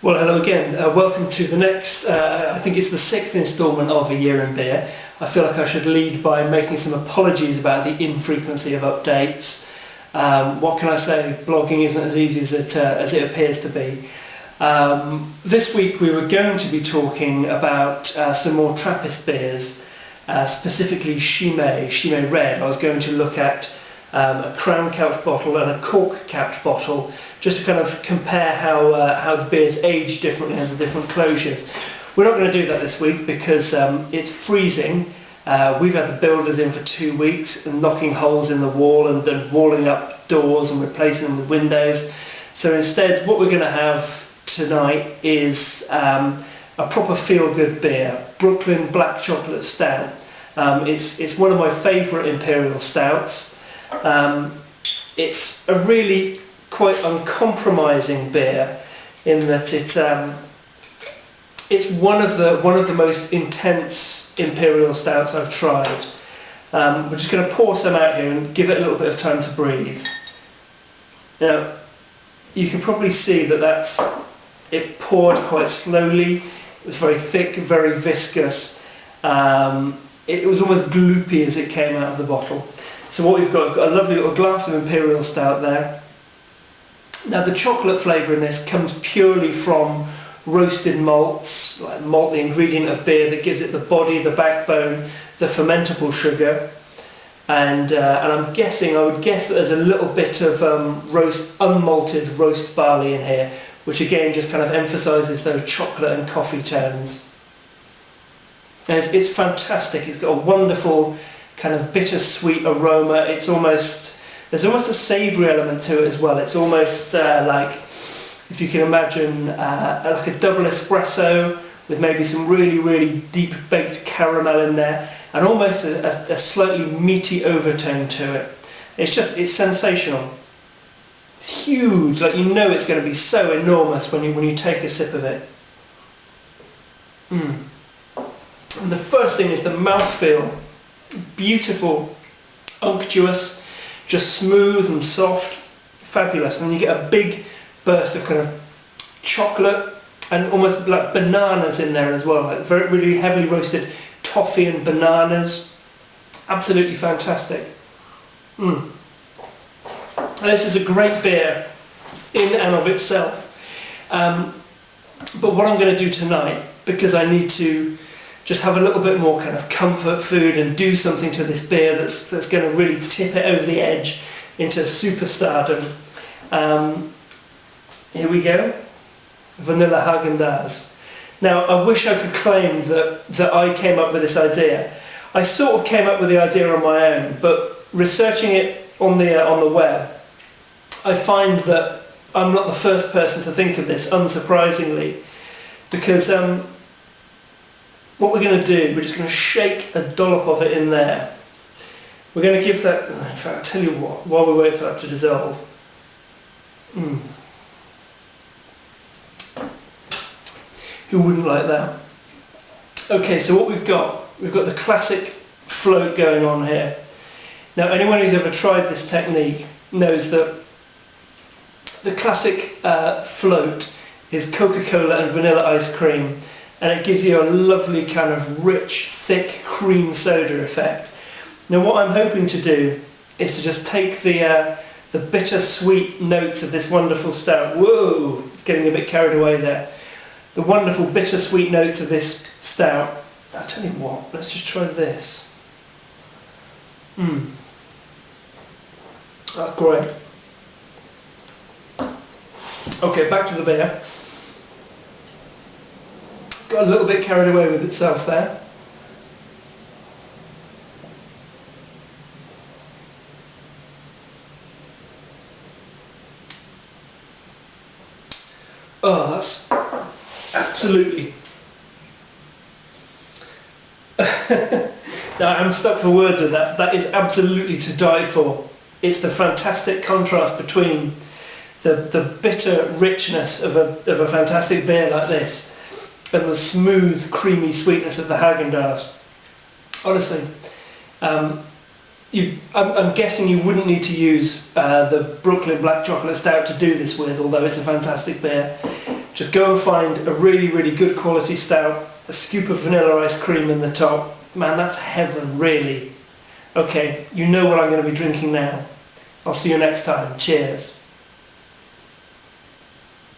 Well, hello again. Welcome to the next, I think it's the 6th instalment of A Year in Beer. I feel like I should lead by making some apologies about the infrequency of updates. What can I say? Blogging isn't as easy as it appears to be. This week we were going to be talking about some more Trappist beers, specifically Chimay Red. I was going to look at a crown capped bottle and a cork capped bottle, just to kind of compare how the beers age differently under different closures. We're not going to do that this week because it's freezing. We've had the builders in for 2 weeks and knocking holes in the wall and walling up doors and replacing them with windows. So instead, what we're going to have tonight is a proper feel-good beer, Brooklyn Black Chocolate Stout. It's one of my favourite imperial stouts. It's a really quite uncompromising beer in that it's one of the most intense imperial stouts I've tried. We're just going to pour some out here and give it a little bit of time to breathe. Now, you can probably see that it poured quite slowly. It was very thick, very viscous. It was almost gloopy as it came out of the bottle. So what we've got a lovely little glass of imperial stout there. Now the chocolate flavour in this comes purely from roasted malts, like malt, the ingredient of beer that gives it the body, the backbone, the fermentable sugar. And I would guess that there's a little bit of unmalted roast barley in here, which again just kind of emphasises those chocolate and coffee tones. And it's fantastic. It's got a wonderful kind of bittersweet aroma. There's almost a savoury element to it as well. It's almost like, if you can imagine, like a double espresso with maybe some really deep baked caramel in there, and almost a slightly meaty overtone to it. It's sensational. It's huge. Like, you know it's going to be so enormous when you take a sip of it. And the first thing is the mouthfeel. Beautiful, unctuous, just smooth and soft, fabulous. And then you get a big burst of kind of chocolate and almost like bananas in there as well, like very really heavily roasted toffee and bananas. Absolutely fantastic. And this is a great beer in and of itself. But what I'm going to do tonight, because I need to just have a little bit more kind of comfort food and do something to this beer that's going to really tip it over the edge into superstardom. Here we go, vanilla Häagen-Dazs. Now, I wish I could claim that I came up with this idea. I sort of came up with the idea on my own, but researching it on the web, I find that I'm not the first person to think of this, unsurprisingly, because what we're going to do, we're just going to shake a dollop of it in there. We're going to give that, in fact, I'll tell you what, while we wait for that to dissolve. Who wouldn't like that? Okay, so what we've got the classic float going on here. Now, anyone who's ever tried this technique knows that the classic float is Coca-Cola and vanilla ice cream, and it gives you a lovely kind of rich, thick cream soda effect. Now what I'm hoping to do is to just take the bittersweet notes of this wonderful stout. Whoa, it's getting a bit carried away there. The wonderful bittersweet notes of this stout. I'll tell you what, let's just try this. That's great. Okay, back to the beer. Got a little bit carried away with itself there. Oh, that's absolutely... Now, I'm stuck for words with that. That is absolutely to die for. It's the fantastic contrast between the bitter richness of a fantastic beer like this and the smooth, creamy sweetness of the Häagen-Dazs. Honestly, I'm guessing you wouldn't need to use the Brooklyn Black Chocolate Stout to do this with, although it's a fantastic beer. Just go and find a really, really good quality stout, a scoop of vanilla ice cream in the top. Man, that's heaven, really. Okay, you know what I'm going to be drinking now. I'll see you next time. Cheers.